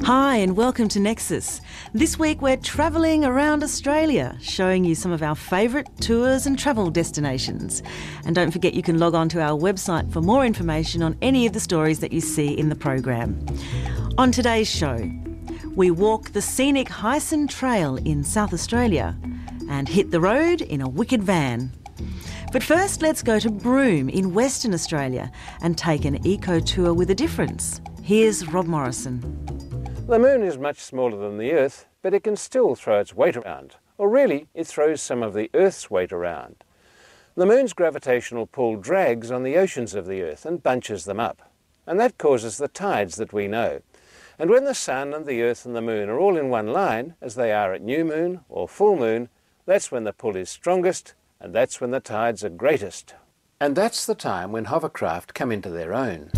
Hi and welcome to Nexus. This week we're travelling around Australia, showing you some of our favourite tours and travel destinations. And don't forget you can log on to our website for more information on any of the stories that you see in the program. On today's show, we walk the scenic Hyson Trail in South Australia and hit the road in a wicked van. But first, let's go to Broome in Western Australia and take an eco-tour with a difference. Here's Rob Morrison. The moon is much smaller than the Earth, but it can still throw its weight around. Or really, it throws some of the Earth's weight around. The moon's gravitational pull drags on the oceans of the Earth and bunches them up. And that causes the tides that we know. And when the sun and the Earth and the moon are all in one line, as they are at new moon or full moon, that's when the pull is strongest, and that's when the tides are greatest. And that's the time when hovercraft come into their own.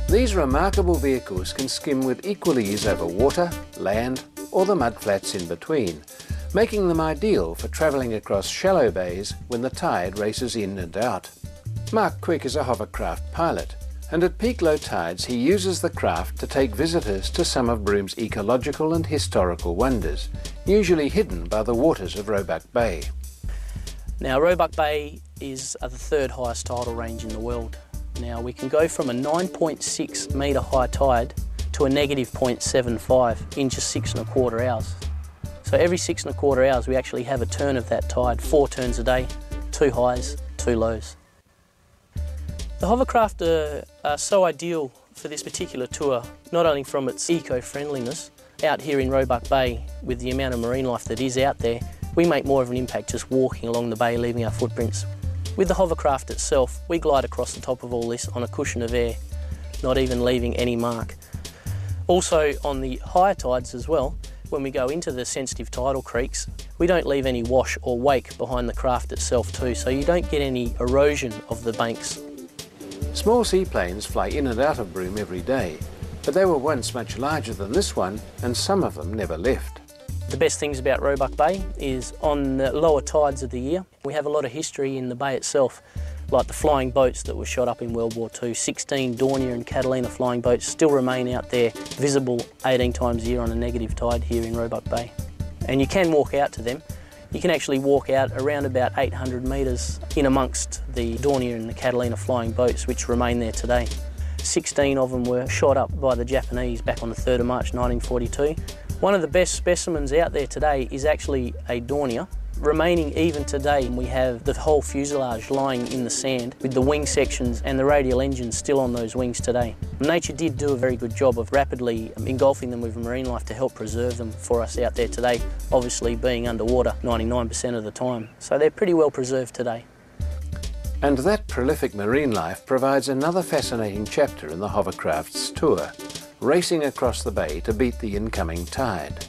These remarkable vehicles can skim with equal ease over water, land, or the mudflats in between, making them ideal for travelling across shallow bays when the tide races in and out. Mark Quick is a hovercraft pilot, and at peak low tides he uses the craft to take visitors to some of Broome's ecological and historical wonders, usually hidden by the waters of Roebuck Bay. Now, Roebuck Bay is the third highest tidal range in the world. Now, we can go from a 9.6 metre high tide to a negative 0.75 in just 6¼ hours. So every 6¼ hours we actually have a turn of that tide, 4 turns a day, 2 highs, 2 lows. The hovercraft are so ideal for this particular tour, not only from its eco-friendliness. Out here in Roebuck Bay, with the amount of marine life that is out there, we make more of an impact just walking along the bay, leaving our footprints. With the hovercraft itself, we glide across the top of all this on a cushion of air, not even leaving any mark. Also, on the higher tides as well, when we go into the sensitive tidal creeks, we don't leave any wash or wake behind the craft itself too, so you don't get any erosion of the banks. Small seaplanes fly in and out of Broome every day, but they were once much larger than this one, and some of them never left. The best things about Roebuck Bay is on the lower tides of the year, we have a lot of history in the bay itself, like the flying boats that were shot up in World War II. 16 Dornier and Catalina flying boats still remain out there, visible 18 times a year on a negative tide here in Roebuck Bay. And you can walk out to them. You can actually walk out around about 800 metres in amongst the Dornier and the Catalina flying boats which remain there today. 16 of them were shot up by the Japanese back on the 3rd of March 1942. One of the best specimens out there today is actually a Dornier. Remaining even today, we have the whole fuselage lying in the sand with the wing sections and the radial engines still on those wings today. Nature did do a very good job of rapidly engulfing them with marine life to help preserve them for us out there today, obviously being underwater 99% of the time. So they're pretty well preserved today. And that prolific marine life provides another fascinating chapter in the hovercraft's tour, racing across the bay to beat the incoming tide.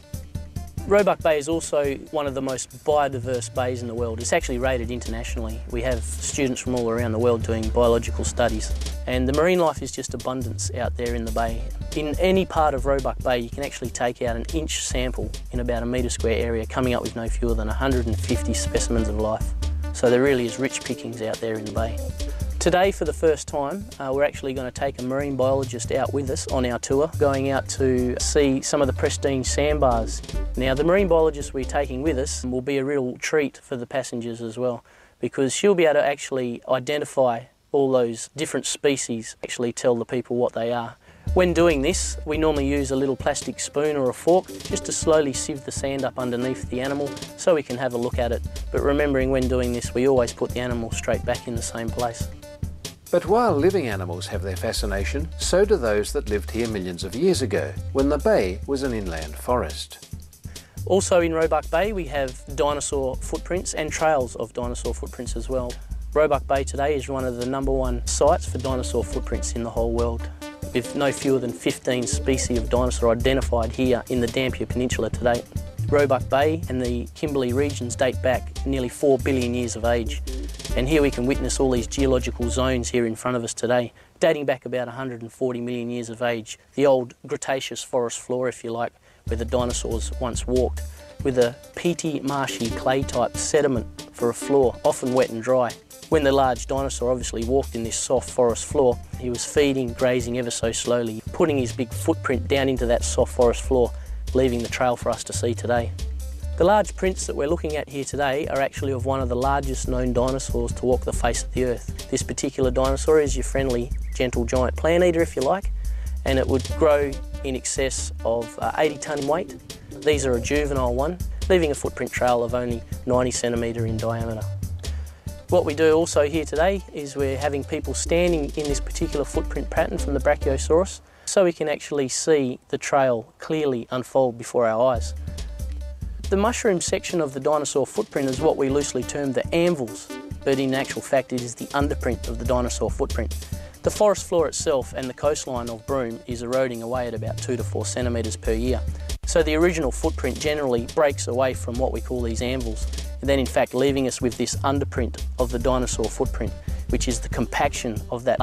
Roebuck Bay is also one of the most biodiverse bays in the world. It's actually rated internationally. We have students from all around the world doing biological studies, and the marine life is just abundance out there in the bay. In any part of Roebuck Bay you can actually take out an inch sample in about a metre square area, coming up with no fewer than 150 specimens of life. So there really is rich pickings out there in the bay. Today, for the first time, we're actually going to take a marine biologist out with us on our tour, going out to see some of the pristine sandbars. Now, the marine biologist we're taking with us will be a real treat for the passengers as well, because she'll be able to actually identify all those different species, actually tell the people what they are. When doing this, we normally use a little plastic spoon or a fork just to slowly sieve the sand up underneath the animal so we can have a look at it. But remembering when doing this, we always put the animal straight back in the same place. But while living animals have their fascination, so do those that lived here millions of years ago, when the bay was an inland forest. Also in Roebuck Bay we have dinosaur footprints and trails of dinosaur footprints as well. Roebuck Bay today is one of the #1 sites for dinosaur footprints in the whole world, with no fewer than 15 species of dinosaur identified here in the Dampier Peninsula to date. Roebuck Bay and the Kimberley regions date back nearly 4 billion years of age. And here we can witness all these geological zones here in front of us today, dating back about 140 million years of age. The old Cretaceous forest floor, if you like, where the dinosaurs once walked, with a peaty, marshy, clay-type sediment for a floor, often wet and dry. When the large dinosaur obviously walked in this soft forest floor, he was feeding, grazing ever so slowly, putting his big footprint down into that soft forest floor, leaving the trail for us to see today. The large prints that we're looking at here today are actually of one of the largest known dinosaurs to walk the face of the earth. This particular dinosaur is your friendly, gentle giant plant eater, if you like, and it would grow in excess of 80 tonne in weight. These are a juvenile one, leaving a footprint trail of only 90 centimetre in diameter. What we do also here today is we're having people standing in this particular footprint pattern from the Brachiosaurus so we can actually see the trail clearly unfold before our eyes. The mushroom section of the dinosaur footprint is what we loosely term the anvils, but in actual fact it is the underprint of the dinosaur footprint. The forest floor itself and the coastline of Broome is eroding away at about 2 to 4 centimetres per year. So the original footprint generally breaks away from what we call these anvils, and then in fact leaving us with this underprint of the dinosaur footprint, which is the compaction of that